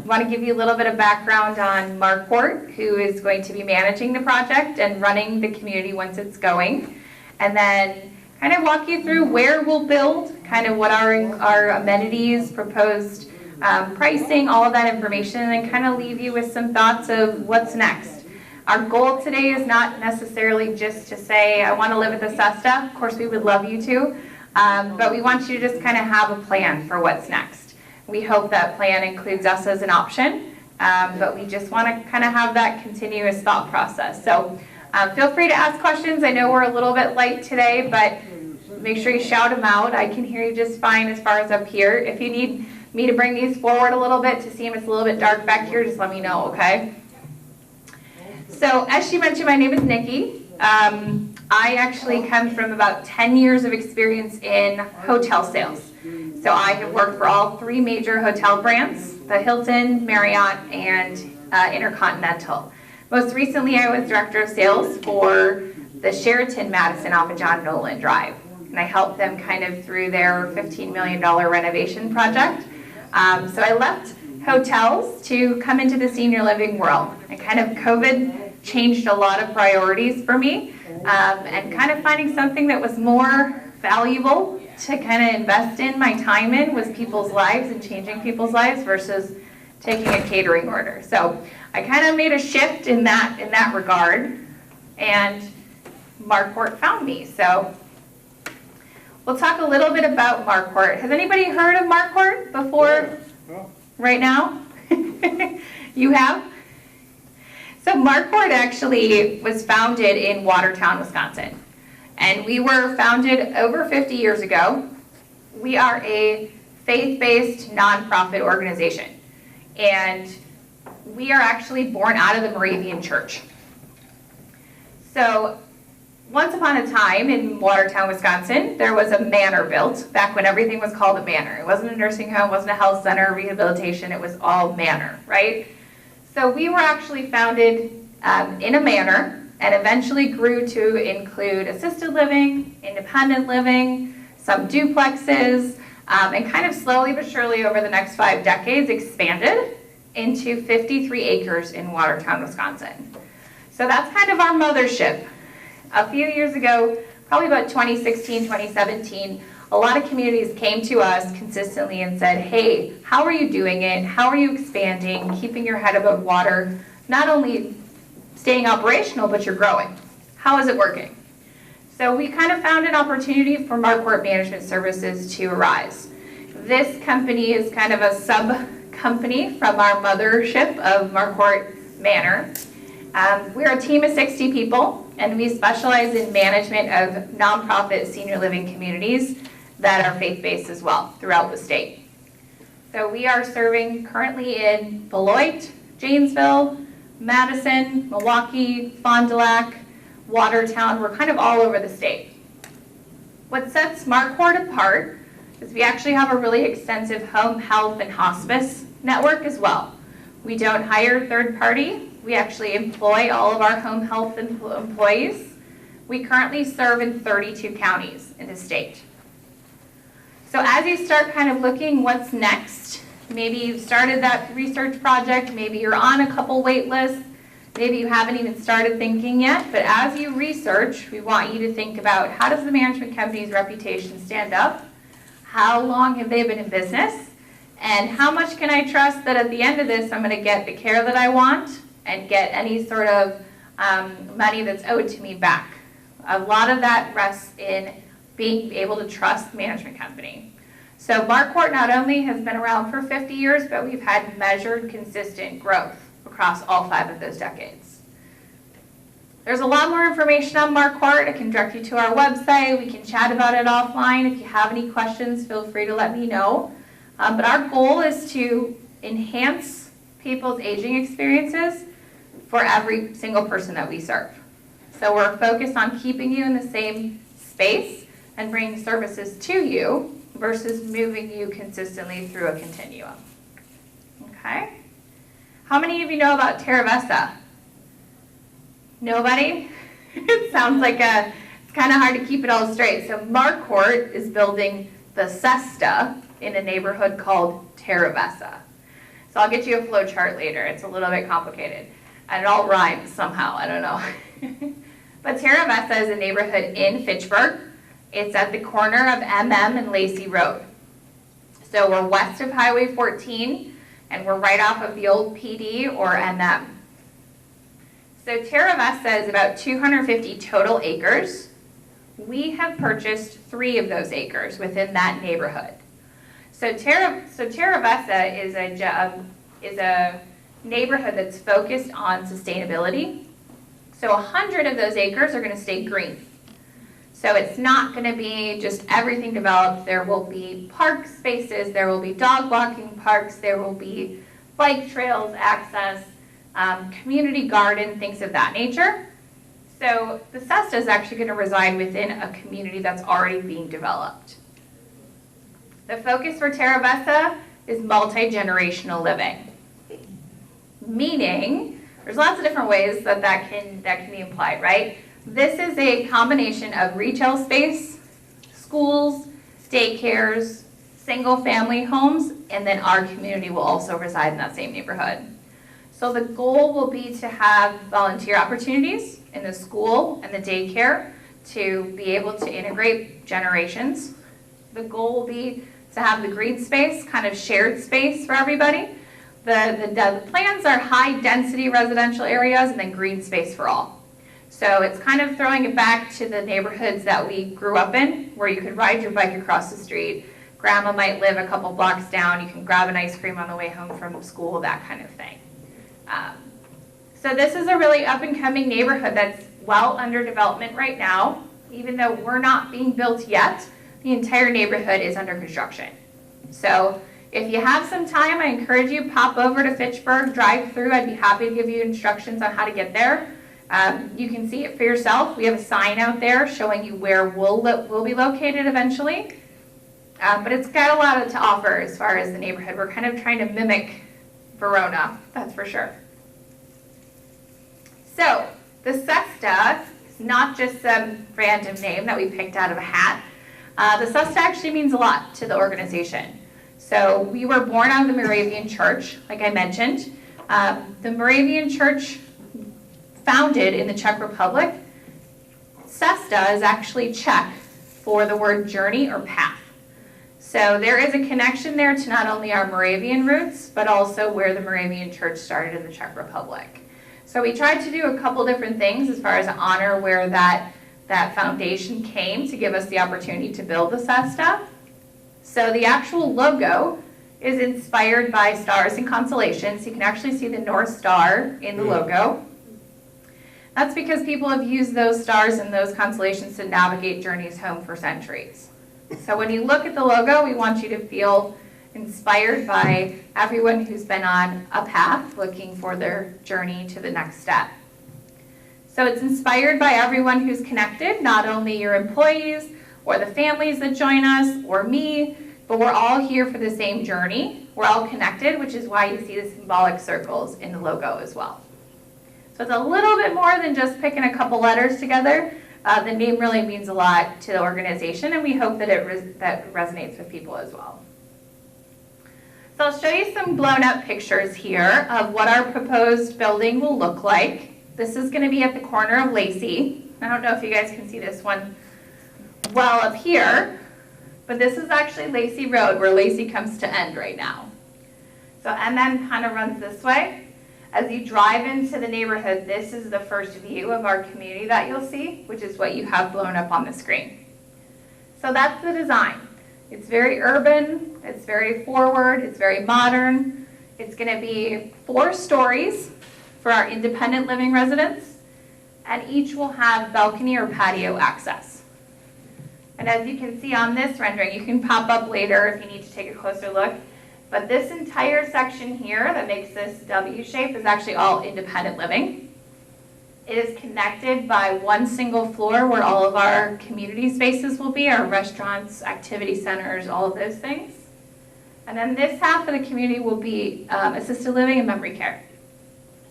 Want to give you a little bit of background on Marquardt, who is going to be managing the project and running the community once it's going, and then kind of walk you through where we'll build, kind of what our amenities, proposed pricing, all of that information, and then kind of leave you with some thoughts of what's next. Our goal today is not necessarily just to say, I want to live at the Cesta. Of course, we would love you to, but we want you to just kind of have a plan for what's next. We hope that plan includes us as an option, but we just want to kind of have that continuous thought process. So feel free to ask questions. I know we're a little bit light today, but make sure you shout them out. I can hear you just fine as far as up here. If you need me to bring these forward a little bit to see if it's a little bit dark back here, just let me know, okay? So as she mentioned, my name is Nikki. I actually come from about 10 years of experience in hotel sales. So I have worked for all three major hotel brands, the Hilton, Marriott, and Intercontinental. Most recently, I was director of sales for the Sheraton Madison off of John Nolan Drive. And I helped them kind of through their $15 million renovation project. So I left hotels to come into the senior living world. And kind of COVID changed a lot of priorities for me, and kind of finding something that was more valuable to kind of invest in my time in was people's lives and changing people's lives versus taking a catering order. So I kind of made a shift in that regard, and Marquardt found me. So we'll talk a little bit about Marquardt. Has anybody heard of Marquardt before? Right now? You have? So Marquardt actually was founded in Watertown, Wisconsin. And we were founded over 50 years ago. We are a faith-based nonprofit organization. And we are actually born out of the Moravian Church. So once upon a time in Watertown, Wisconsin, there was a manor built back when everything was called a manor. It wasn't a nursing home, wasn't a health center, rehabilitation, it was all manor, right? So we were actually founded in a manor, and eventually grew to include assisted living, independent living, some duplexes, and kind of slowly but surely over the next 5 decades expanded into 53 acres in Watertown, Wisconsin. So that's kind of our mothership. A few years ago, probably about 2016, 2017, a lot of communities came to us consistently and said, hey, how are you doing it? How are you expanding, keeping your head above water? Not only staying operational, but you're growing. How is it working? So we kind of found an opportunity for Marquardt Management Services to arise. This company is kind of a sub-company from our mothership of Marquardt Manor. We're a team of 60 people, and we specialize in management of nonprofit senior living communities that are faith-based as well throughout the state. So we are serving currently in Beloit, Janesville, Madison, Milwaukee, Fond du Lac, Watertown. We're kind of all over the state. What sets Marquardt apart is we actually have a really extensive home health and hospice network as well. We don't hire third party. We actually employ all of our home health employees. We currently serve in 32 counties in the state. So as you start kind of looking what's next, maybe you've started that research project, maybe you're on a couple wait lists, maybe you haven't even started thinking yet, but as you research, we want you to think about how does the management company's reputation stand up? How long have they been in business? And how much can I trust that at the end of this, I'm going to get the care that I want and get any sort of money that's owed to me back? A lot of that rests in being able to trust the management company. So Marquardt not only has been around for 50 years, but we've had measured, consistent growth across all 5 of those decades. There's a lot more information on Marquardt. I can direct you to our website. We can chat about it offline. If you have any questions, feel free to let me know. But our goal is to enhance people's aging experiences for every single person that we serve. So we're focused on keeping you in the same space and bringing services to you versus moving you consistently through a continuum. Okay? How many of you know about Terra Vesta? Nobody? It sounds like it's kind of hard to keep it all straight. So Marquardt is building the Cesta in a neighborhood called Terravessa. So I'll get you a flow chart later. It's a little bit complicated. And it all rhymes somehow, I don't know. But Terravessa is a neighborhood in Fitchburg. It's at the corner of MM and Lacey Road. So we're west of Highway 14, and we're right off of the old PD or MM. So Terravessa is about 250 total acres. We have purchased 3 of those acres within that neighborhood. So Terravessa is a neighborhood that's focused on sustainability. So 100 of those acres are going to stay green. So it's not going to be just everything developed. There will be park spaces, there will be dog walking parks, there will be bike trails, access, community garden, things of that nature. So the Cesta is actually going to reside within a community that's already being developed. The focus for Terravessa is multi-generational living, meaning there's lots of different ways that can be implied, right? This is a combination of retail space, schools, daycares, single-family homes, and then our community will also reside in that same neighborhood. So the goal will be to have volunteer opportunities in the school and the daycare to be able to integrate generations. The goal will be to have the green space, kind of shared space for everybody. The plans are high-density residential areas and then green space for all. So it's kind of throwing it back to the neighborhoods that we grew up in, where you could ride your bike across the street. Grandma might live a couple blocks down. You can grab an ice cream on the way home from school, that kind of thing. So this is a really up-and-coming neighborhood that's well under development right now. Even though we're not being built yet, the entire neighborhood is under construction. So if you have some time, I encourage you, pop over to Fitchburg, drive through. I'd be happy to give you instructions on how to get there. You can see it for yourself. We have a sign out there showing you where we'll be located eventually. But it's got a lot to offer as far as the neighborhood. We're kind of trying to mimic Verona, that's for sure. So the Cesta is not just some random name that we picked out of a hat. The Cesta actually means a lot to the organization. So we were born out of the Moravian Church, like I mentioned. The Moravian Church, founded in the Czech Republic. Cesta is actually Czech for the word journey or path. So there is a connection there to not only our Moravian roots, but also where the Moravian Church started in the Czech Republic. So we tried to do a couple different things as far as honor where that foundation came to give us the opportunity to build the Cesta. So the actual logo is inspired by stars and constellations. You can actually see the North Star in the logo. That's because people have used those stars and those constellations to navigate journeys home for centuries. So when you look at the logo, we want you to feel inspired by everyone who's been on a path looking for their journey to the next step. So it's inspired by everyone who's connected, not only your employees or the families that join us or me, but we're all here for the same journey. We're all connected, which is why you see the symbolic circles in the logo as well. So it's a little bit more than just picking a couple letters together. The name really means a lot to the organization, and we hope that that resonates with people as well. So I'll show you some blown up pictures here of what our proposed building will look like. This is going to be at the corner of Lacey. I don't know if you guys can see this one well up here, but this is actually Lacey Road, where Lacey comes to end right now. So MM kind of runs this way. As you drive into the neighborhood, this is the first view of our community that you'll see, which is what you have blown up on the screen. So that's the design. It's very urban, it's very forward, it's very modern. It's going to be 4 stories for our independent living residents, and each will have balcony or patio access. And as you can see on this rendering, you can pop up later if you need to take a closer look, but this entire section here that makes this W shape is actually all independent living. It is connected by one single floor where all of our community spaces will be, our restaurants, activity centers, all of those things. And then this half of the community will be assisted living and memory care.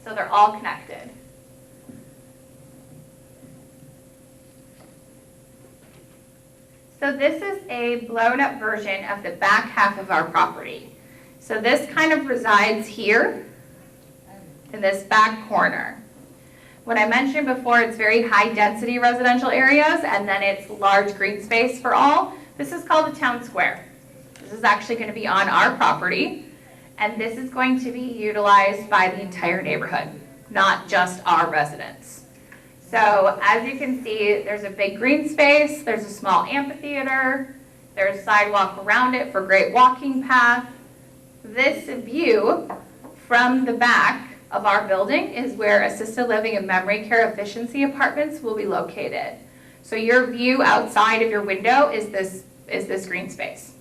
So they're all connected. So this is a blown up version of the back half of our property. So this kind of resides here in this back corner. When I mentioned before, it's very high density residential areas and then it's large green space for all. This is called the town square. This is actually going to be on our property and this is going to be utilized by the entire neighborhood, not just our residents. So as you can see, there's a big green space, there's a small amphitheater, there's a sidewalk around it for great walking path. This view from the back of our building is where assisted living and memory care efficiency apartments will be located. So your view outside of your window is this green space.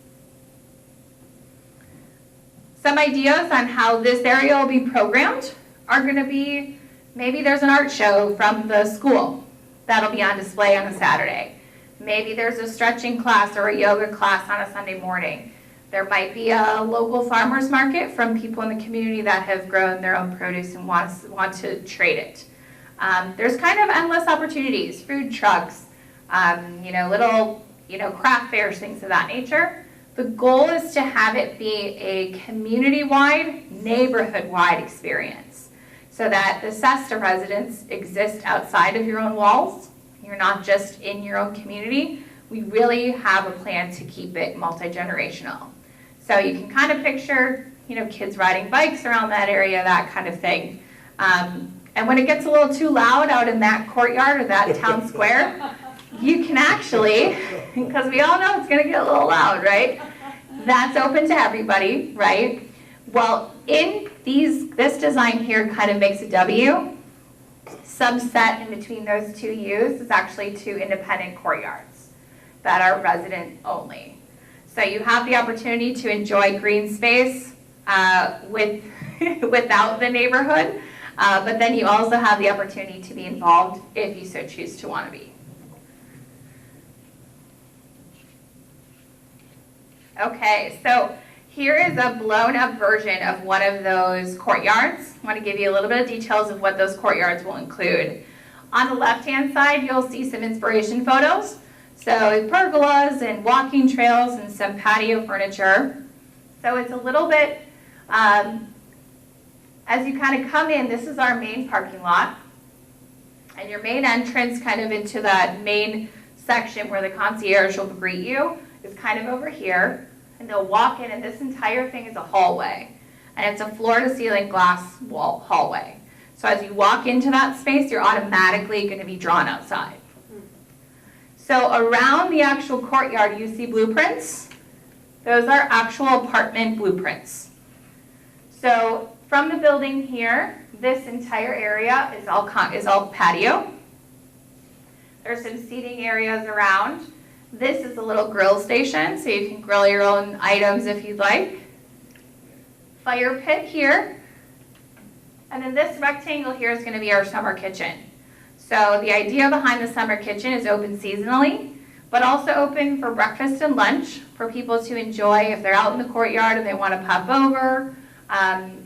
Some ideas on how this area will be programmed are going to be, maybe there's an art show from the school that'll be on display on a Saturday. Maybe there's a stretching class or a yoga class on a Sunday morning. There might be a local farmer's market from people in the community that have grown their own produce and want to trade it. There's kind of endless opportunities, food trucks, little craft fairs, things of that nature. The goal is to have it be a community-wide, neighborhood-wide experience so that the Cesta residents exist outside of your own walls. You're not just in your own community. We really have a plan to keep it multi-generational. So you can kind of picture, kids riding bikes around that area, that kind of thing. And when it gets a little too loud out in that courtyard or that town square, you can actually, because we all know it's going to get a little loud, right? That's open to everybody, right? Well, this design here kind of makes a W. Subset in between those two U's is actually two independent courtyards that are resident only. So you have the opportunity to enjoy green space without the neighborhood, but then you also have the opportunity to be involved if you so choose to want to be. Okay, so here is a blown up version of one of those courtyards. I want to give you a little bit of details of what those courtyards will include. On the left-hand side, you'll see some inspiration photos. So pergolas and walking trails and some patio furniture. So it's a little bit, as you kind of come in, this is our main parking lot. And your main entrance kind of into that main section where the concierge will greet you is kind of over here. And they'll walk in and this entire thing is a hallway. And it's a floor-to-ceiling glass wall hallway. So as you walk into that space, you're automatically going to be drawn outside. So around the actual courtyard, you see blueprints. Those are actual apartment blueprints. So from the building here, this entire area is all patio. There's some seating areas around. This is a little grill station, so you can grill your own items if you'd like. Fire pit here. And then this rectangle here is going to be our summer kitchen. So the idea behind the summer kitchen is open seasonally, but also open for breakfast and lunch for people to enjoy if they're out in the courtyard and they want to pop over.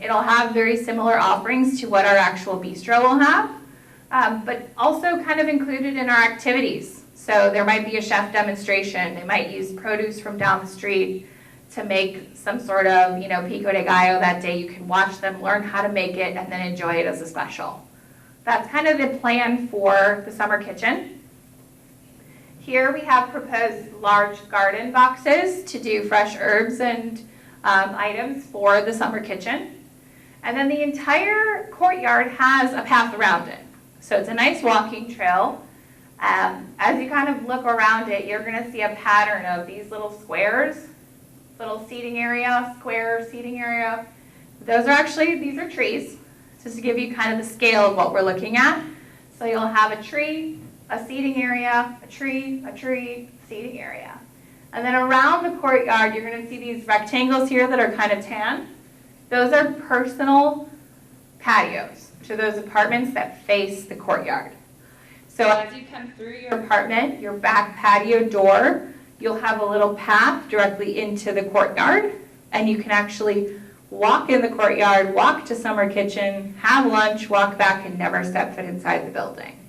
It'll have very similar offerings to what our actual bistro will have, but also kind of included in our activities. So there might be a chef demonstration. They might use produce from down the street to make some sort of, pico de gallo that day. You can watch them, learn how to make it, and then enjoy it as a special. That's kind of the plan for the summer kitchen. Here we have proposed large garden boxes to do fresh herbs and items for the summer kitchen. And then the entire courtyard has a path around it. So it's a nice walking trail. As you kind of look around it, you're going to see a pattern of these little squares, little seating area, square seating area. These are trees, just to give you kind of the scale of what we're looking at. So you'll have a tree, a seating area, a tree, seating area. And then around the courtyard, you're going to see these rectangles here that are kind of tan. Those are personal patios to those apartments that face the courtyard. So as you come through your apartment, your back patio door, you'll have a little path directly into the courtyard, and you can actually walk in the courtyard, walk to summer kitchen, have lunch, walk back, and never step foot inside the building.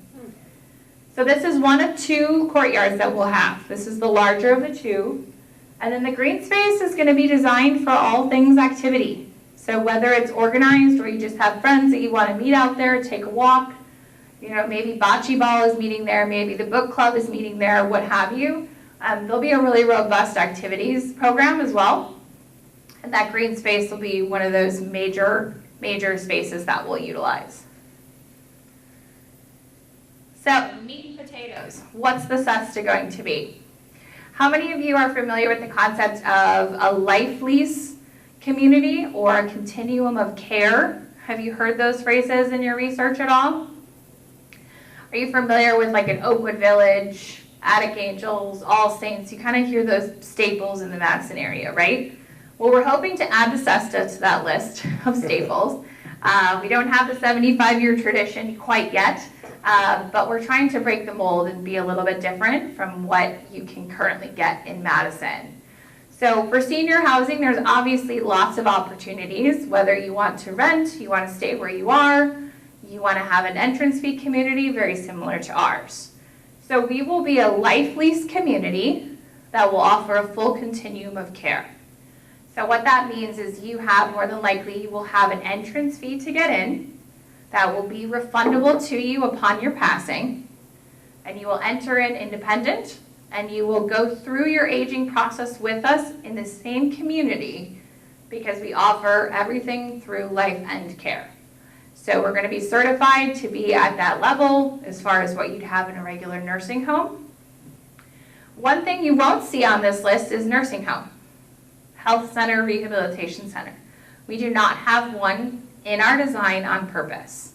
So this is one of two courtyards that we'll have. This is the larger of the two. And then the green space is going to be designed for all things activity. So whether it's organized or you just have friends that you want to meet out there, take a walk, you know, maybe bocce ball is meeting there, maybe the book club is meeting there, what have you. There'll be a really robust activities program as well. And that green space will be one of those major spaces that we'll utilize. So, meat and potatoes. What's the Cesta going to be? How many of you are familiar with the concept of a life lease community or a continuum of care? Have you heard those phrases in your research at all? Are you familiar with like an Oakwood Village, Attic Angels, All Saints? You kind of hear those staples in the Madison area, right? Well, we're hoping to add the Cesta to that list of staples. We don't have the 75-year tradition quite yet, but we're trying to break the mold and be a little bit different from what you can currently get in Madison. So for senior housing, there's obviously lots of opportunities, whether you want to rent, you want to stay where you are, you want to have an entrance fee community very similar to ours. So we will be a life lease community that will offer a full continuum of care. So what that means is you have, more than likely, you will have an entrance fee to get in that will be refundable to you upon your passing, and you will enter in independent, and you will go through your aging process with us in the same community because we offer everything through life end care. So we're going to be certified to be at that level as far as what you'd have in a regular nursing home. One thing you won't see on this list is nursing home, health center, rehabilitation center. We do not have one in our design on purpose.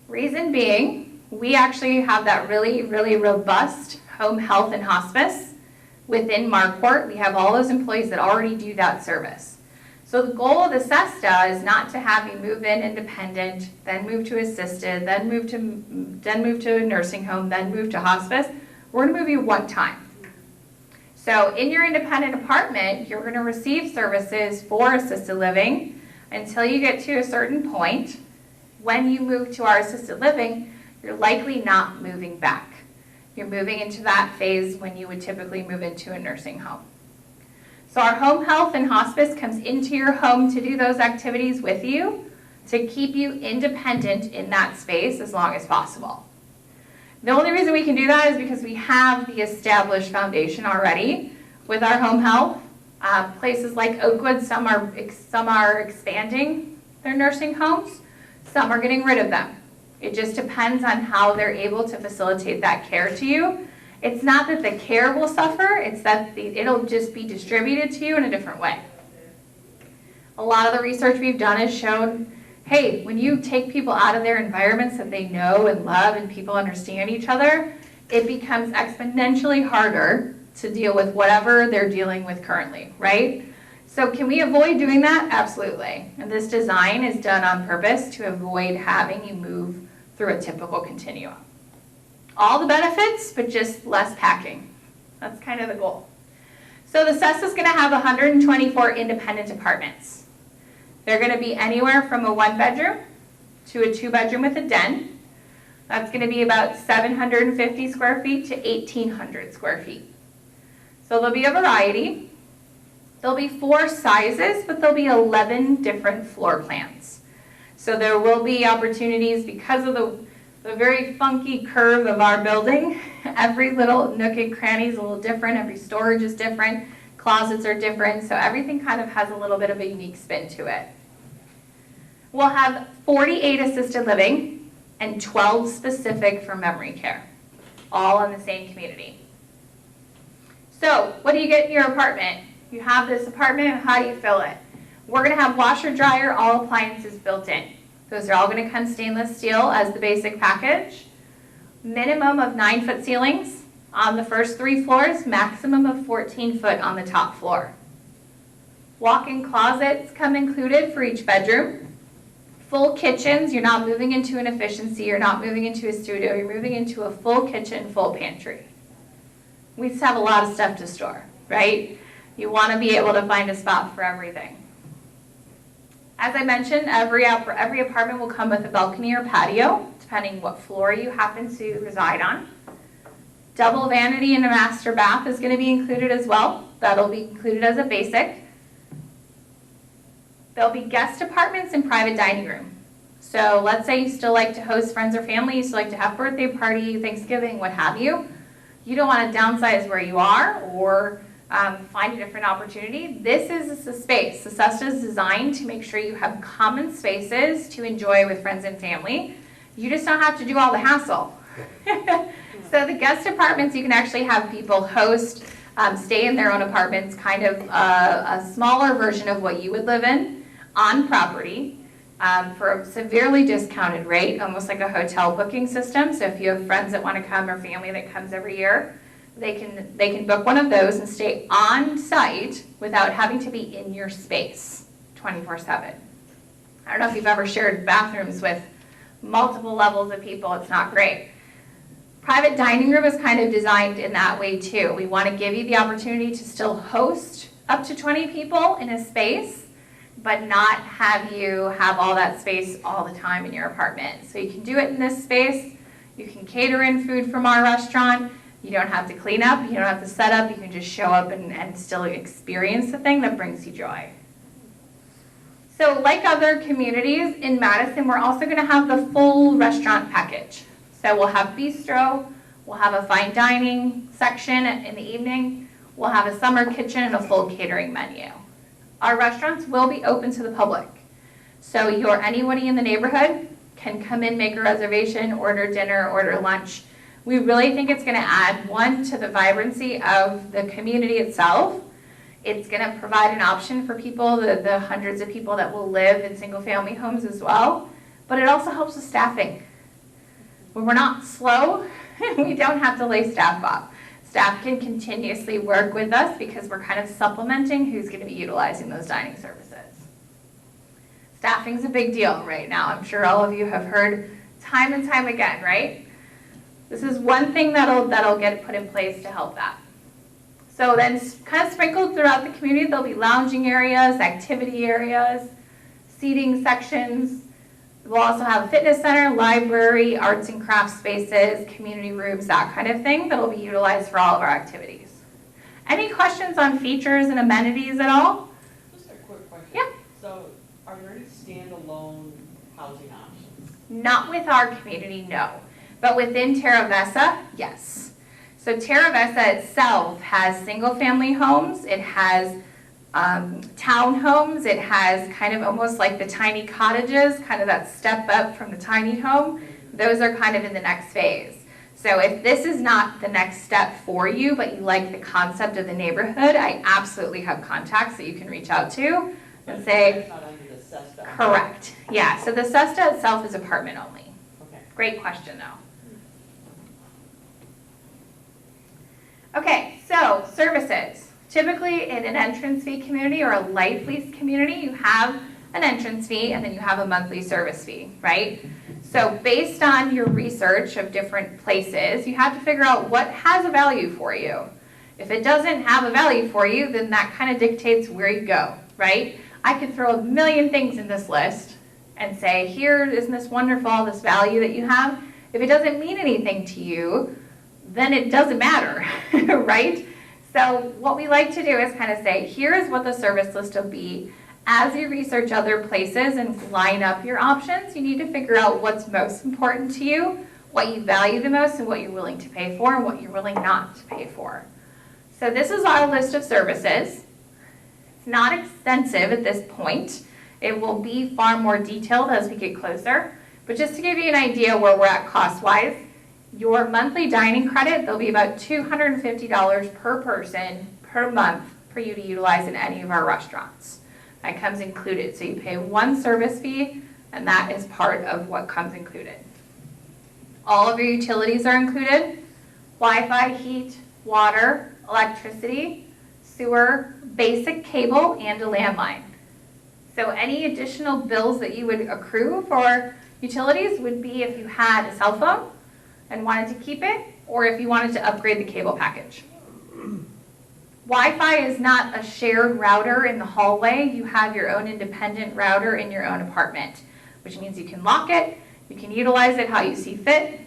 Reason being, we actually have that really, really robust home health and hospice within Marquardt. We have all those employees that already do that service. So the goal of the Cesta is not to have you move in independent, then move to assisted, then move to a nursing home, then move to hospice. We're going to move you one time. So in your independent apartment, you're going to receive services for assisted living until you get to a certain point. When you move to our assisted living, you're likely not moving back. You're moving into that phase when you would typically move into a nursing home. So our home health and hospice comes into your home to do those activities with you to keep you independent in that space as long as possible. The only reason we can do that is because we have the established foundation already with our home health. Places like Oakwood, some are expanding their nursing homes, some are getting rid of them. It just depends on how they're able to facilitate that care to you. It's not that the care will suffer, it's that it'll just be distributed to you in a different way. A lot of the research we've done has shown, hey, when you take people out of their environments that they know and love and people understand each other, it becomes exponentially harder to deal with whatever they're dealing with currently, right? So can we avoid doing that? Absolutely. And this design is done on purpose to avoid having you move through a typical continuum. All the benefits, but just less packing. That's kind of the goal. So the Cesta is going to have 124 independent apartments. They're going to be anywhere from a 1-bedroom to a 2-bedroom with a den. That's going to be about 750 square feet to 1,800 square feet. So there'll be a variety. There'll be 4 sizes, but there'll be 11 different floor plans. So there will be opportunities because of the very funky curve of our building. Every little nook and cranny is a little different. Every storage is different. Closets are different. So everything kind of has a little bit of a unique spin to it. We'll have 48 assisted living and 12 specific for memory care, all in the same community. So what do you get in your apartment? You have this apartment, how do you fill it? We're going to have washer, dryer, all appliances built in. Those are all going to come stainless steel as the basic package. Minimum of 9-foot ceilings on the first 3 floors, maximum of 14 foot on the top floor. Walk-in closets come included for each bedroom. Full kitchens, you're not moving into an efficiency, you're not moving into a studio, you're moving into a full kitchen, full pantry. We just have a lot of stuff to store, right? You want to be able to find a spot for everything. As I mentioned, every apartment will come with a balcony or patio, depending what floor you happen to reside on. Double vanity and a master bath is going to be included as well. That'll be included as a basic. There'll be guest apartments and private dining room. So let's say you still like to host friends or family, you still like to have birthday party, Thanksgiving, what have you. You don't want to downsize where you are or find a different opportunity. This is a space. The Cesta is designed to make sure you have common spaces to enjoy with friends and family. You just don't have to do all the hassle. So the guest apartments, you can actually have people host, stay in their own apartments, kind of a smaller version of what you would live in on property for a severely discounted rate, almost like a hotel booking system. So if you have friends that want to come or family that comes every year, they can book one of those and stay on site without having to be in your space 24/7. I don't know if you've ever shared bathrooms with multiple levels of people. It's not great. Private dining room is kind of designed in that way too. We want to give you the opportunity to still host up to 20 people in a space, but not have you have all that space all the time in your apartment. So you can do it in this space. You can cater in food from our restaurant. You don't have to clean up. You don't have to set up. You can just show up and still experience the thing that brings you joy. So like other communities in Madison, we're also going to have the full restaurant package. So we'll have bistro, we'll have a fine dining section in the evening, we'll have a summer kitchen and a full catering menu. Our restaurants will be open to the public. So anybody in the neighborhood can come in, make a reservation, order dinner, order lunch. We really think it's going to add, one, to the vibrancy of the community itself. It's going to provide an option for people, the hundreds of people that will live in single-family homes as well. But it also helps with staffing. When we're not slow, we don't have to lay staff off. Staff can continuously work with us because we're kind of supplementing who's going to be utilizing those dining services. Staffing's a big deal right now. I'm sure all of you have heard time and time again, right? This is one thing that'll get put in place to help that. So then kind of sprinkled throughout the community, there'll be lounging areas, activity areas, seating sections. We'll also have a fitness center, library, arts and crafts spaces, community rooms, that kind of thing that'll be utilized for all of our activities. Any questions on features and amenities at all? Just a quick question. Yeah. So are there any standalone housing options? Not with our community, no. But within Terra Vesa, yes. So Terra Vesa itself has single-family homes. It has townhomes. It has kind of almost like the tiny cottages, kind of that step up from the tiny home. Those are kind of in the next phase. So if this is not the next step for you, but you like the concept of the neighborhood, I absolutely have contacts that you can reach out to and say, Not under the Cesta. correct. Yeah, so the Cesta itself is apartment only. Okay. Great question though. Okay, so services. Typically in an entrance fee community or a life lease community, you have an entrance fee and then you have a monthly service fee, right? So based on your research of different places, you have to figure out what has a value for you. If it doesn't have a value for you, then that kind of dictates where you go, right? I could throw a million things in this list and say, here, isn't this wonderful, this value that you have? If it doesn't mean anything to you, then it doesn't matter, right? So what we like to do is kind of say, here's what the service list will be. As you research other places and line up your options, you need to figure out what's most important to you, what you value the most, and what you're willing to pay for, and what you're willing not to pay for. So this is our list of services. It's not extensive at this point. It will be far more detailed as we get closer. But just to give you an idea where we're at cost-wise, your monthly dining credit, there'll be about $250 per person per month for you to utilize in any of our restaurants. That comes included. So you pay one service fee, and that is part of what comes included. All of your utilities are included: Wi-Fi, heat, water, electricity, sewer, basic cable, and a landline. So any additional bills that you would accrue for utilities would be if you had a cell phone and wanted to keep it, or if you wanted to upgrade the cable package. Wi-Fi is not a shared router in the hallway. You have your own independent router in your own apartment, which means you can lock it, you can utilize it how you see fit.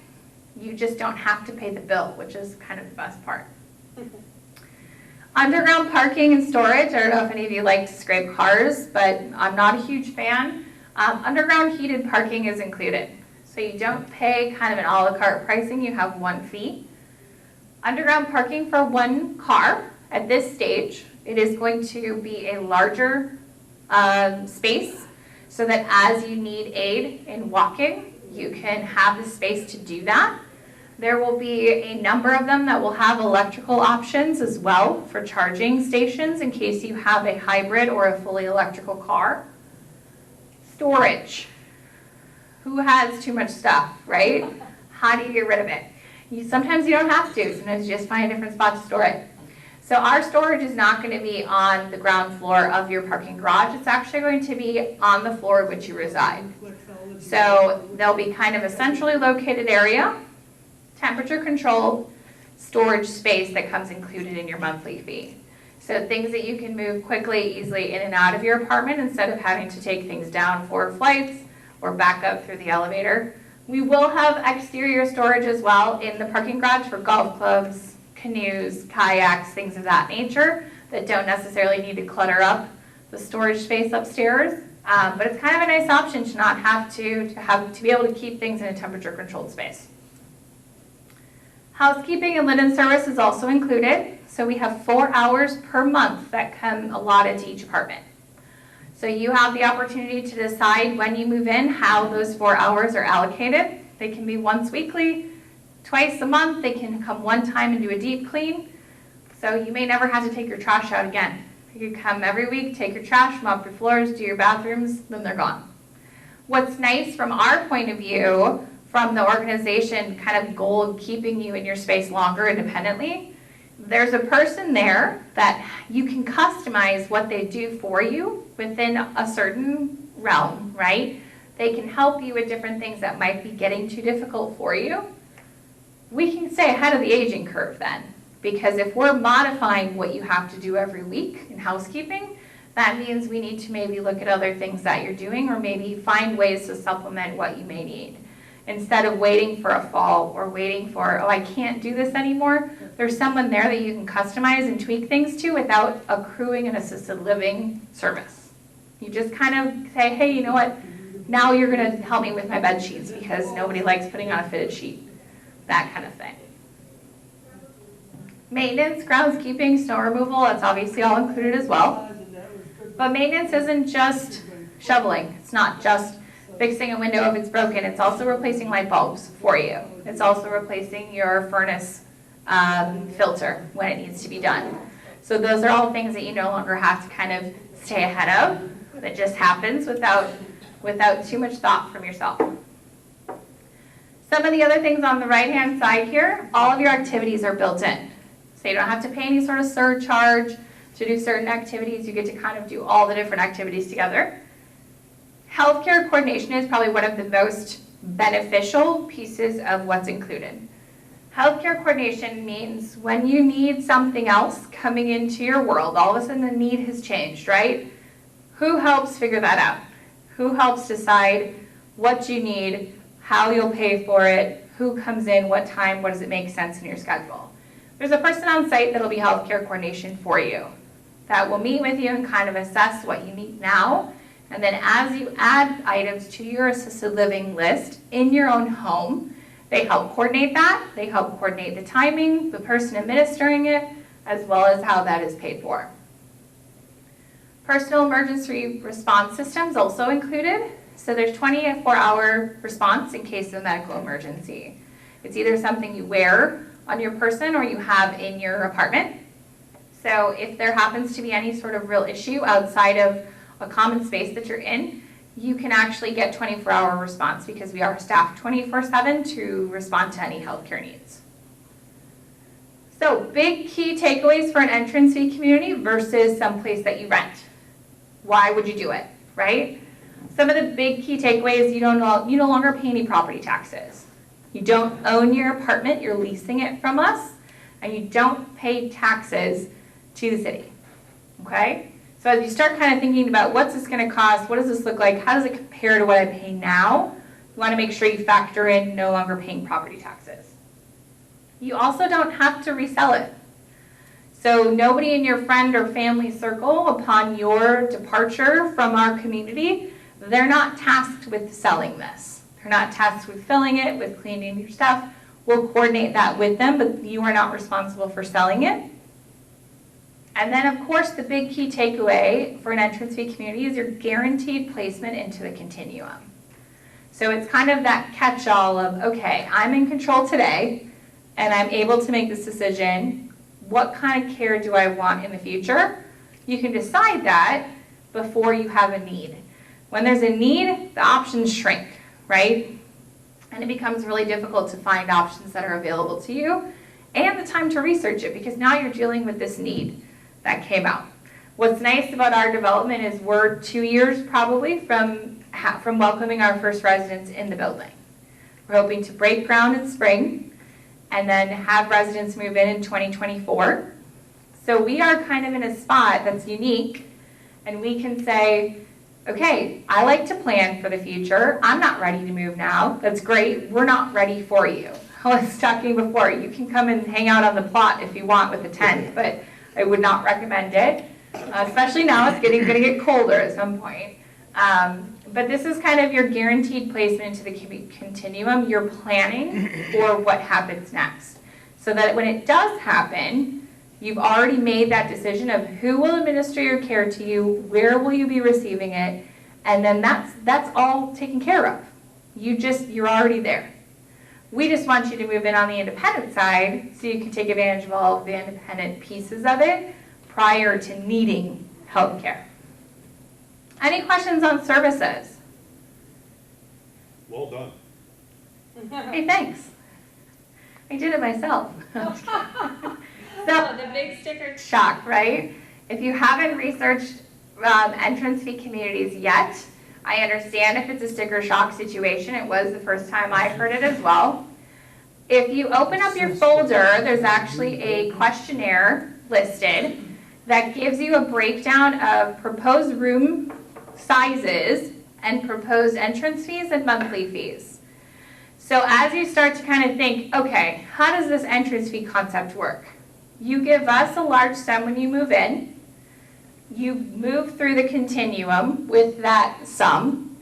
You just don't have to pay the bill, which is kind of the best part. Underground parking and storage, I don't know if any of you like to scrape cars, but I'm not a huge fan. Underground heated parking is included. So you don't pay kind of an a la carte pricing, you have one fee. Underground parking for one car, at this stage, it is going to be a larger space so that as you need aid in walking, you can have the space to do that. There will be a number of them that will have electrical options as well for charging stations in case you have a hybrid or a fully electrical car. Storage. Who has too much stuff, right? How do you get rid of it? Sometimes you don't have to. Sometimes you just find a different spot to store it. So our storage is not going to be on the ground floor of your parking garage. It's actually going to be on the floor in which you reside. So there'll be kind of a centrally located area, temperature controlled, storage space that comes included in your monthly fee. So things that you can move quickly, easily in and out of your apartment instead of having to take things down 4 flights or back up through the elevator. We will have exterior storage as well in the parking garage for golf clubs, canoes, kayaks, things of that nature that don't necessarily need to clutter up the storage space upstairs. But it's kind of a nice option to not have to be able to keep things in a temperature controlled space. Housekeeping and linen service is also included. So we have 4 hours per month that come allotted to each apartment. So you have the opportunity to decide when you move in how those 4 hours are allocated. They can be once weekly, twice a month. They can come one time and do a deep clean. So you may never have to take your trash out again. You could come every week, take your trash, mop your floors, do your bathrooms, then they're gone. What's nice from our point of view, from the organization kind of goal of keeping you in your space longer independently, there's a person there that you can customize what they do for you within a certain realm, right? They can help you with different things that might be getting too difficult for you. We can stay ahead of the aging curve then, because if we're modifying what you have to do every week in housekeeping, that means we need to maybe look at other things that you're doing or maybe find ways to supplement what you may need. Instead of waiting for a fall or waiting for, oh, I can't do this anymore, there's someone there that you can customize and tweak things to without accruing an assisted living service. You just kind of say, hey, you know what? Now you're going to help me with my bed sheets because nobody likes putting on a fitted sheet. That kind of thing. Maintenance, groundskeeping, snow removal, that's obviously all included as well. But maintenance isn't just shoveling. It's not just fixing a window if it's broken. It's also replacing light bulbs for you. It's also replacing your furnace filter when it needs to be done. So those are all things that you no longer have to kind of stay ahead of. That just happens without too much thought from yourself. Some of the other things on the right-hand side here, all of your activities are built in. So you don't have to pay any sort of surcharge to do certain activities. You get to kind of do all the different activities together. Healthcare coordination is probably one of the most beneficial pieces of what's included. Healthcare coordination means when you need something else coming into your world, all of a sudden the need has changed, right? Who helps figure that out? Who helps decide what you need, how you'll pay for it, who comes in, what time, what does it make sense in your schedule? There's a person on site that'll be healthcare coordination for you that will meet with you and kind of assess what you need now. And then as you add items to your assisted living list in your own home, they help coordinate that. They help coordinate the timing, the person administering it, as well as how that is paid for. Personal emergency response systems also included. So there's 24-hour response in case of a medical emergency. It's either something you wear on your person or you have in your apartment. So if there happens to be any sort of real issue outside of a common space that you're in, you can actually get 24-hour response because we are staffed 24/7 to respond to any healthcare needs. So big key takeaways for an entrance fee community versus someplace that you rent. Why would you do it, right? Some of the big key takeaways, you no longer pay any property taxes. You don't own your apartment, you're leasing it from us, and you don't pay taxes to the city, okay? So as you start kind of thinking about what's this going to cost, what does this look like, how does it compare to what I pay now, you want to make sure you factor in no longer paying property taxes. You also don't have to resell it. So nobody in your friend or family circle, upon your departure from our community, they're not tasked with selling this. They're not tasked with filling it, with cleaning your stuff. We'll coordinate that with them, but you are not responsible for selling it. And then, of course, the big key takeaway for an entrance fee community is your guaranteed placement into the continuum. So it's kind of that catch-all of, okay, I'm in control today, and I'm able to make this decision. What kind of care do I want in the future? You can decide that before you have a need. When there's a need, the options shrink, right? And it becomes really difficult to find options that are available to you and the time to research it, because now you're dealing with this need that came out. What's nice about our development is we're 2 years probably from welcoming our first residents in the building. We're hoping to break ground in spring and then have residents move in 2024. So we are kind of in a spot that's unique, and we can say, okay, I like to plan for the future. I'm not ready to move now. That's great. We're not ready for you. I was talking before, you can come and hang out on the plot if you want with a tent, but I would not recommend it, especially now it's going to get colder at some point. But this is kind of your guaranteed placement into the continuum. You're planning for what happens next. So that when it does happen, you've already made that decision of who will administer your care to you, where will you be receiving it, and then that's all taken care of. You're already there. We just want you to move in on the independent side so you can take advantage of all of the independent pieces of it prior to needing health care. Any questions on services? Well done. Hey, thanks. I did it myself. So The big sticker. shock, right? If you haven't researched entrance fee communities yet, I understand if it's a sticker shock situation. It was the first time I heard it as well. If you open up your folder, there's actually a questionnaire listed that gives you a breakdown of proposed room sizes and proposed entrance fees and monthly fees. So as you start to kind of think, okay, how does this entrance fee concept work? You give us a large sum when you move in. You move through the continuum with that sum.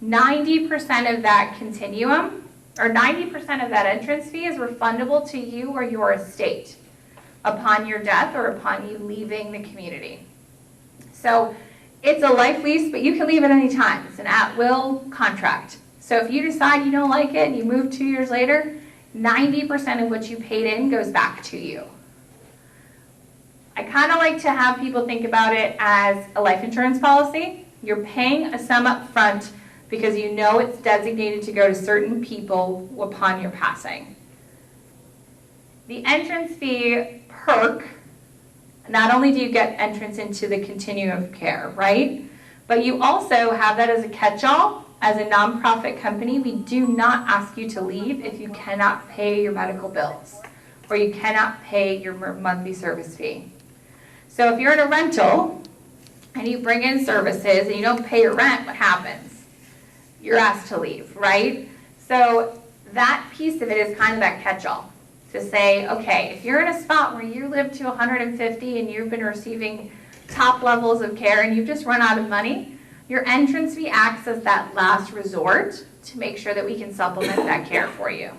90% of that continuum, or 90% of that entrance fee is refundable to you or your estate upon your death or upon you leaving the community. So it's a life lease, but you can leave at any time. It's an at-will contract. So if you decide you don't like it and you move 2 years later, 90% of what you paid in goes back to you. I kind of like to have people think about it as a life insurance policy. You're paying a sum up front because you know it's designated to go to certain people upon your passing. The entrance fee perk, not only do you get entrance into the continuum of care, right? But you also have that as a catch-all. As a nonprofit company, we do not ask you to leave if you cannot pay your medical bills or you cannot pay your monthly service fee. So if you're in a rental and you bring in services and you don't pay your rent, what happens? You're asked to leave, right? So that piece of it is kind of that catch-all. To say, okay, if you're in a spot where you live to 150 and you've been receiving top levels of care and you've just run out of money, your entrance fee acts as that last resort to make sure that we can supplement that care for you.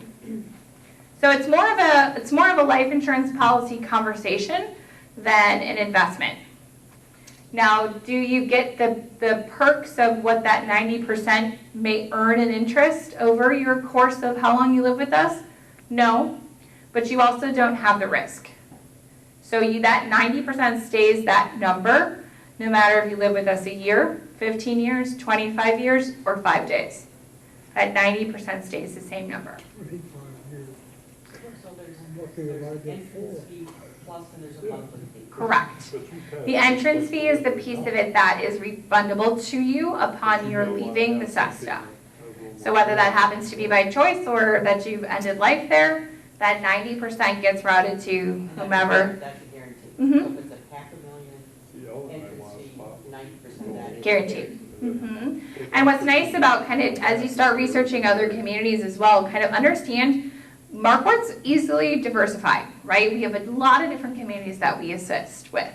So it's more of a life insurance policy conversation than an investment. Now, do you get the perks of what that 90% may earn in interest over your course of how long you live with us? No. But you also don't have the risk. So that 90% stays that number, no matter if you live with us a year, 15 years, 25 years, or 5 days. That 90% stays the same number. So there's entrance fee plus and there's a monthly fee. Correct. The entrance fee is the piece of it that is refundable to you upon your leaving the Cesta. So whether that happens to be by choice or that you've ended life there, that 90% gets routed to whomever. That's a guarantee. Mhm. So if it's a $500,000 entrance fee, 90% of that is Guaranteed. And what's nice about kind of, as you start researching other communities as well, kind of understand Marquardt's easily diversified, right? We have a lot of different communities that we assist with.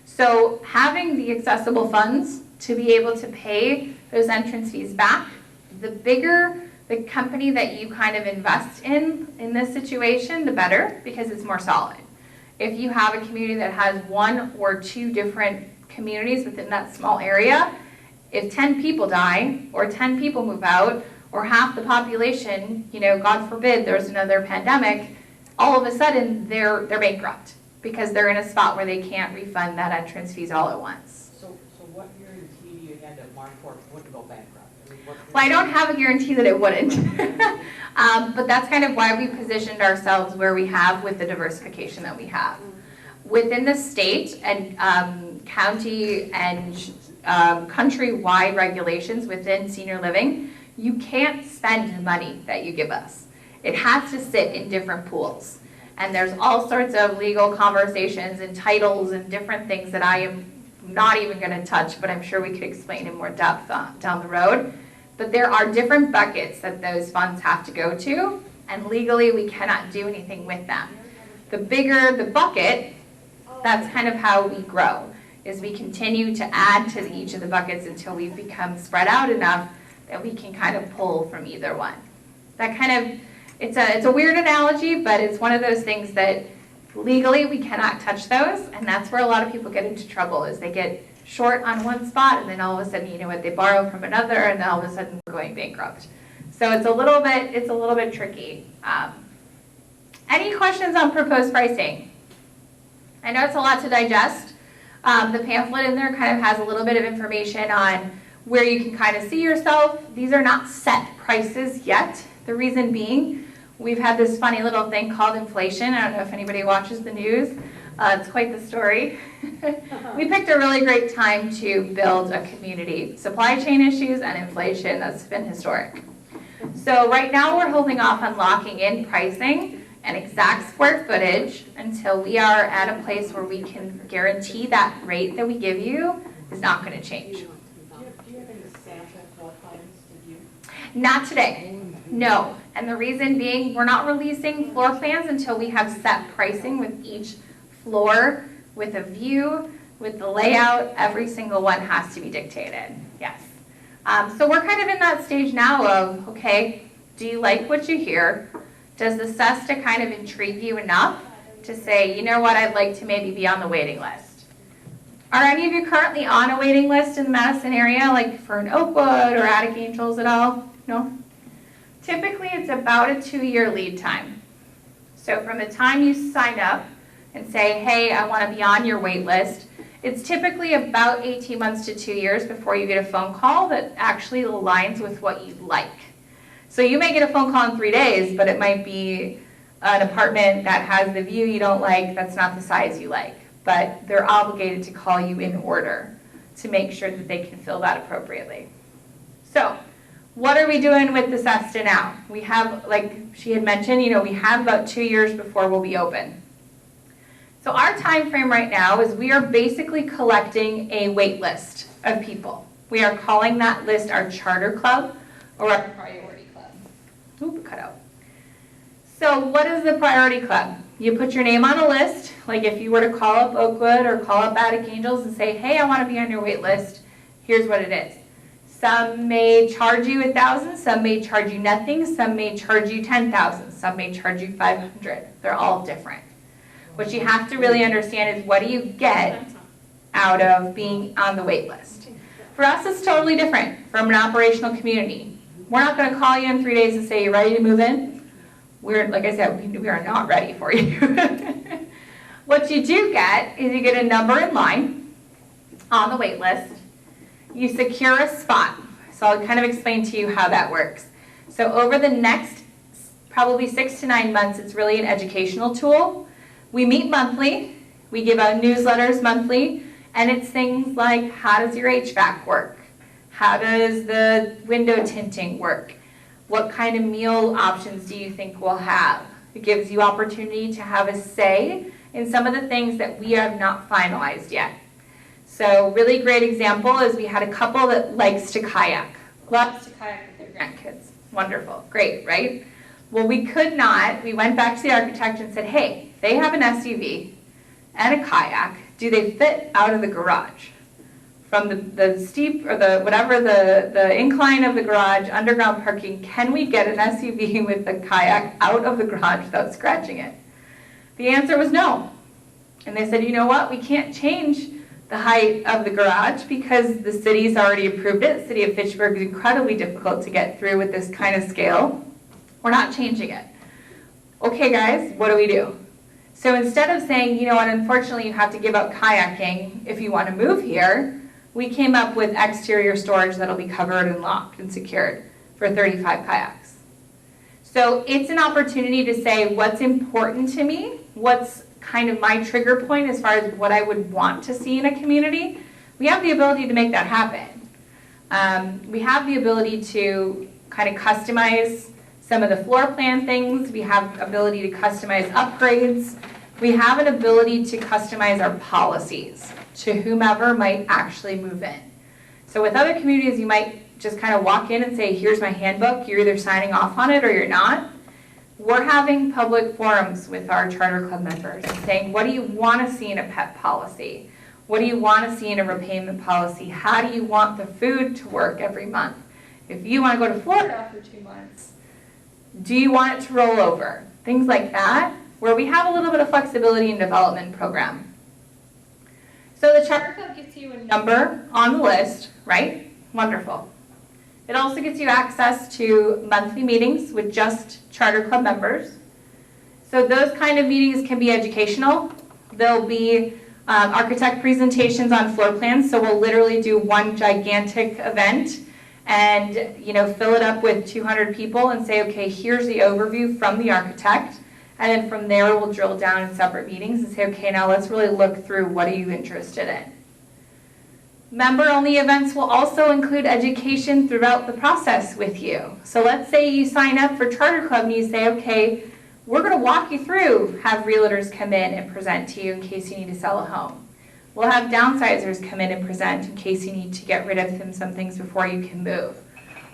So having the accessible funds to be able to pay those entrance fees back, the bigger the company that you kind of invest in this situation, the better, because it's more solid. If you have a community that has 1 or 2 different communities within that small area, if 10 people die or 10 people move out or half the population, you know, God forbid there's another pandemic, all of a sudden they're bankrupt because they're in a spot where they can't refund that entrance fees all at once. So what guarantee do you have that Marquardt wouldn't go bankrupt? I mean, Well, I don't have a guarantee that it wouldn't. But that's kind of why we positioned ourselves where we have with the diversification that we have. Within the state and county and country-wide regulations within senior living, you can't spend the money that you give us. It has to sit in different pools. And there's all sorts of legal conversations and titles and different things that I am not even going to touch, but I'm sure we could explain in more depth down the road. But there are different buckets that those funds have to go to, and legally we cannot do anything with them. The bigger the bucket, that's kind of how we grow, is we continue to add to each of the buckets until we've become spread out enough that we can kind of pull from either one. That kind of, it's a weird analogy, but it's one of those things that legally we cannot touch those, and that's where a lot of people get into trouble, is they get short on one spot and then all of a sudden, you know what, they borrow from another and then all of a sudden we're going bankrupt. So it's a little bit tricky. Any questions on proposed pricing? I know it's a lot to digest. The pamphlet in there kind of has a little bit of information on where you can kind of see yourself. These are not set prices yet. The reason being, we've had this funny little thing called inflation. I don't know if anybody watches the news. It's quite the story. We picked a really great time to build a community. Supply chain issues and inflation, that's been historic. So right now we're holding off on locking in pricing and exact square footage until we are at a place where we can guarantee that rate that we give you is not going to change. Do you have any sample floor plans to view? Not today, no. And the reason being, we're not releasing floor plans until we have set pricing with each floor, with a view, with the layout. Every single one has to be dictated, yes. So we're kind of in that stage now of, okay, do you like what you hear? Does the Cesta kind of intrigue you enough to say, you know what, I'd like to maybe be on the waiting list? Are any of you currently on a waiting list in the Madison area, like for an Oakwood or Attic Angels at all? No? Typically, it's about a 2-year lead time. So from the time you sign up and say, hey, I want to be on your wait list, it's typically about 18 months to 2 years before you get a phone call that actually aligns with what you like. So you may get a phone call in 3 days, but it might be an apartment that has the view you don't like, that's not the size you like. But they're obligated to call you in order to make sure that they can fill that appropriately. So what are we doing with the Cesta now? We have, like she had mentioned, you know, we have about 2 years before we'll be open. So our time frame right now is we are basically collecting a wait list of people. We are calling that list our charter club or our priority club. Oop, cut out. So what is the priority club? You put your name on a list, like if you were to call up Oakwood or call up Attic Angels and say, hey, I want to be on your wait list, here's what it is. Some may charge you $1,000, some may charge you nothing, some may charge you $10,000, some may charge you $500. They're all different. What you have to really understand is what do you get out of being on the wait list. For us, it's totally different from an operational community. We're not going to call you in 3 days and say, you're ready to move in. We're, like I said, we are not ready for you. What you do get is you get a number in line on the wait list. You secure a spot. So I'll kind of explain to you how that works. So over the next probably 6 to 9 months, it's really an educational tool. We meet monthly, we give out newsletters monthly, and it's things like, how does your HVAC work? How does the window tinting work? What kind of meal options do you think we'll have? It gives you opportunity to have a say in some of the things that we have not finalized yet. So really great example is we had a couple that likes to kayak. Loves to kayak with their grandkids. Wonderful, great, right? Well, we could not. We went back to the architect and said, hey, they have an SUV and a kayak. Do they fit out of the garage? From the steep or the incline of the garage, underground parking, can we get an SUV with a kayak out of the garage without scratching it? The answer was no. And they said, you know what? We can't change the height of the garage because the city's already approved it. The city of Fitchburg is incredibly difficult to get through with this kind of scale. We're not changing it. Okay, guys, what do we do? So instead of saying, you know what, unfortunately you have to give up kayaking if you want to move here, we came up with exterior storage that'll be covered and locked and secured for 35 kayaks. So it's an opportunity to say what's important to me, what's kind of my trigger point as far as what I would want to see in a community. We have the ability to make that happen. We have the ability to kind of customize some of the floor plan things. We have ability to customize upgrades. We have an ability to customize our policies to whomever might actually move in. So with other communities, you might just kind of walk in and say, here's my handbook, you're either signing off on it or you're not. We're having public forums with our charter club members and saying, what do you want to see in a pet policy? What do you want to see in a repayment policy? How do you want the food to work every month? If you want to go to Florida for 2 months, do you want it to roll over? Things like that, where we have a little bit of flexibility in development program. So the charter club gets you a number on the list, right? Wonderful. It also gets you access to monthly meetings with just charter club members. So those kind of meetings can be educational. There'll be architect presentations on floor plans. So we'll literally do one gigantic event and fill it up with 200 people and say, okay, here's the overview from the architect. And then from there, we'll drill down in separate meetings and say, okay, now let's really look through what are you interested in. Member-only events will also include education throughout the process with you. So let's say you sign up for Charter Club and you say, okay, we're going to walk you through, have realtors come in and present to you in case you need to sell a home. We'll have downsizers come in and present in case you need to get rid of some things before you can move.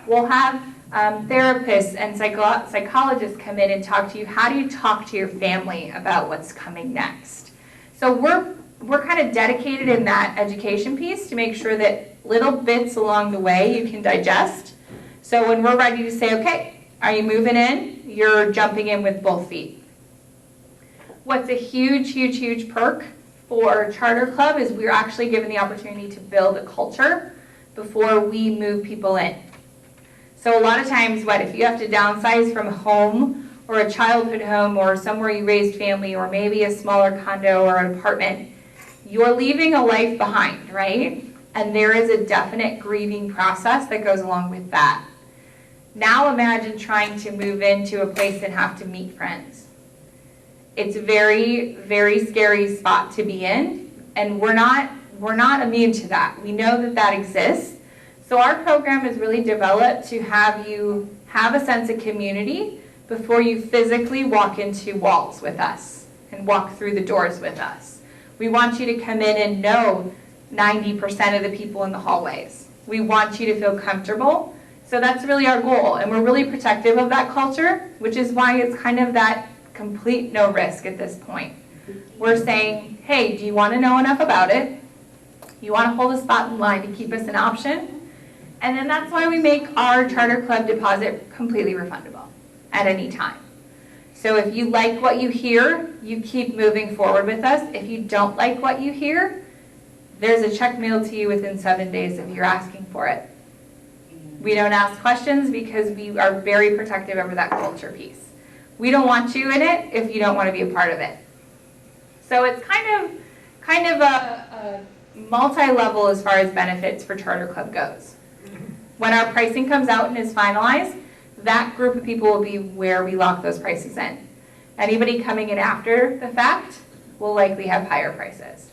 We'll have therapists and psychologists come in and talk to you. How do you talk to your family about what's coming next? So we're kind of dedicated in that education piece to make sure that little bits along the way you can digest. So when we're ready to say, okay, are you moving in? You're jumping in with both feet. What's a huge, huge, huge perk for Charter Club is we're actually given the opportunity to build a culture before we move people in. So a lot of times, if you have to downsize from a home or a childhood home or somewhere you raised family or maybe a smaller condo or an apartment, you're leaving a life behind, right? And there is a definite grieving process that goes along with that. Now imagine trying to move into a place and have to meet friends. It's a very, very scary spot to be in, and we're not immune to that. We know that that exists. So our program is really developed to have you have a sense of community before you physically walk into walls with us and walk through the doors with us. We want you to come in and know 90% of the people in the hallways. We want you to feel comfortable. So that's really our goal. And we're really protective of that culture, which is why it's kind of that complete no risk at this point. We're saying, hey, do you want to know enough about it? You want to hold a spot in line to keep us an option? And then that's why we make our Charter Club deposit completely refundable at any time. So if you like what you hear, you keep moving forward with us. If you don't like what you hear, there's a check mailed to you within 7 days if you're asking for it. We don't ask questions because we are very protective over that culture piece. We don't want you in it if you don't want to be a part of it. So it's kind of a multi-level as far as benefits for Charter Club goes. When our pricing comes out and is finalized, that group of people will be where we lock those prices in. Anybody coming in after the fact will likely have higher prices.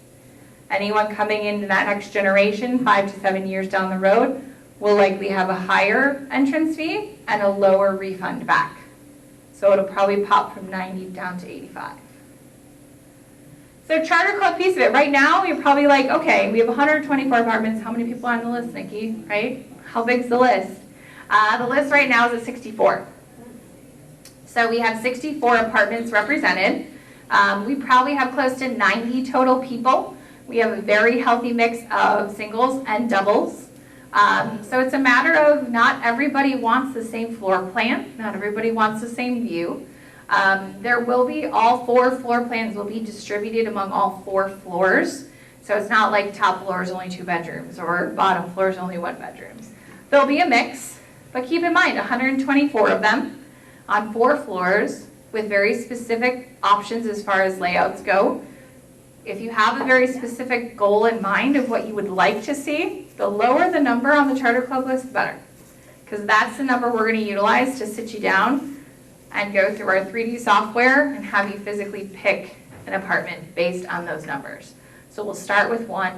Anyone coming into that next generation, 5 to 7 years down the road, will likely have a higher entrance fee and a lower refund back. So it'll probably pop from 90 down to 85. So Charter Club piece of it. Right now, you're probably like, okay, we have 124 apartments. How many people are on the list, Nikki, right? How big's the list? The list right now is at 64. So we have 64 apartments represented. We probably have close to 90 total people. We have a very healthy mix of singles and doubles. So it's a matter of not everybody wants the same floor plan. Not everybody wants the same view. There will be all 4 floor plans will be distributed among all 4 floors. So it's not like top floor is only 2 bedrooms or bottom floor is only 1 bedrooms. There'll be a mix, but keep in mind 124 of them on 4 floors with very specific options as far as layouts go. If you have a very specific goal in mind of what you would like to see, the lower the number on the charter club list, the better. Because that's the number we're going to utilize to sit you down and go through our 3D software and have you physically pick an apartment based on those numbers. So we'll start with 1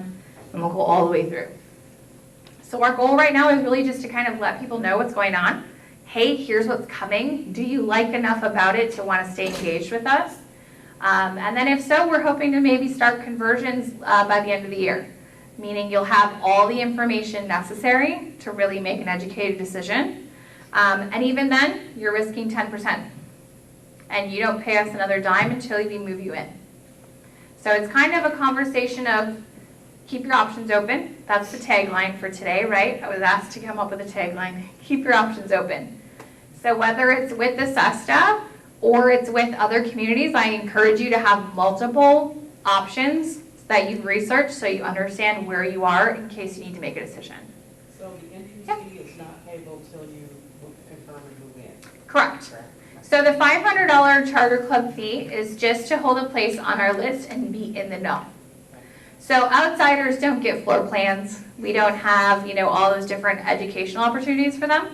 and we'll go all the way through. So our goal right now is really just to kind of let people know what's going on. Hey, here's what's coming. Do you like enough about it to want to stay engaged with us? And then if so, we're hoping to maybe start conversions by the end of the year, meaning you'll have all the information necessary to really make an educated decision. And even then, you're risking 10%. And you don't pay us another dime until we move you in. So it's kind of a conversation of keep your options open. That's the tagline for today, right? I was asked to come up with a tagline, keep your options open. So whether it's with the Cesta or it's with other communities, I encourage you to have multiple options that you've researched so you understand where you are in case you need to make a decision. So the entry fee is not payable till you confirm and move in? Correct. So the $500 charter club fee is just to hold a place on our list and be in the know. So outsiders don't get floor plans. We don't have, all those different educational opportunities for them.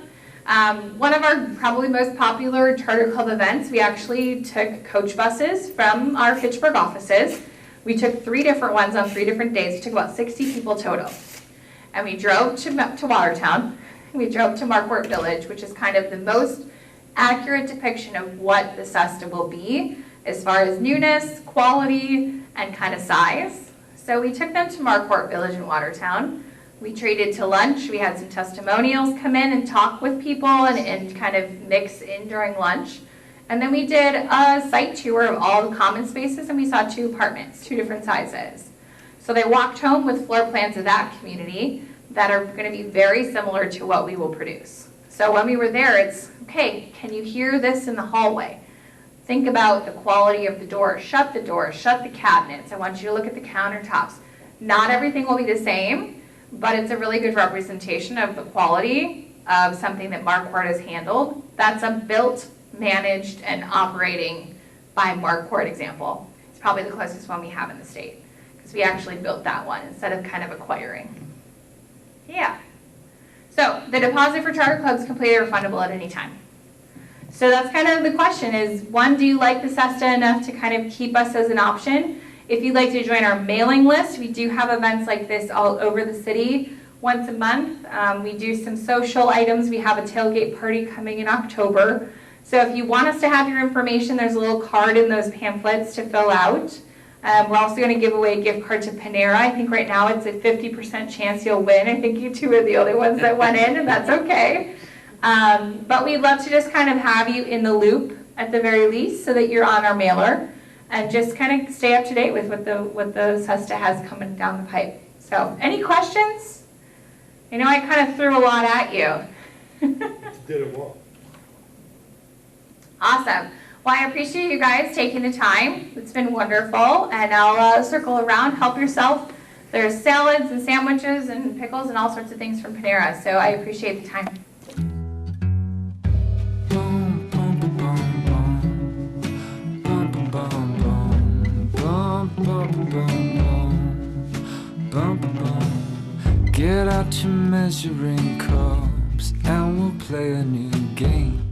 One of our probably most popular charter club events, we actually took coach buses from our Fitchburg offices. We took 3 different ones on 3 different days. It took about 60 people total. And we drove to Watertown. We drove to Marquardt Village, which is kind of the most accurate depiction of what the Cesta will be as far as newness, quality, and kind of size. So we took them to Marquardt Village in Watertown. We treated to lunch. We had some testimonials come in and talk with people and kind of mix in during lunch. And then we did a site tour of all the common spaces and we saw 2 apartments, 2 different sizes. So they walked home with floor plans of that community that are going to be very similar to what we will produce. So when we were there, it's, okay, can you hear this in the hallway? Think about the quality of the door, shut the cabinets. I want you to look at the countertops. Not everything will be the same, but it's a really good representation of the quality of something that Marquardt has handled. That's a built, managed, and operating by Marquardt example. It's probably the closest one we have in the state because we actually built that one instead of kind of acquiring. Yeah. So the deposit for charter clubs is completely refundable at any time. So that's kind of the question is, 1, do you like the Cesta enough to kind of keep us as an option? If you'd like to join our mailing list, we do have events like this all over the city once a month. We do some social items. We have a tailgate party coming in October. So if you want us to have your information, there's a little card in those pamphlets to fill out. We're also going to give away a gift card to Panera. I think right now it's a 50% chance you'll win. I think you 2 are the only ones that went in, and that's okay. But we'd love to just kind of have you in the loop at the very least so that you're on our mailer and just kind of stay up to date with what the Cesta has coming down the pipe. So any questions? I know I kind of threw a lot at you. Did it well. Awesome. Well, I appreciate you guys taking the time. It's been wonderful. And I'll circle around, help yourself. There's salads and sandwiches and pickles and all sorts of things from Panera. So I appreciate the time. Get out your measuring cups and we'll play a new game.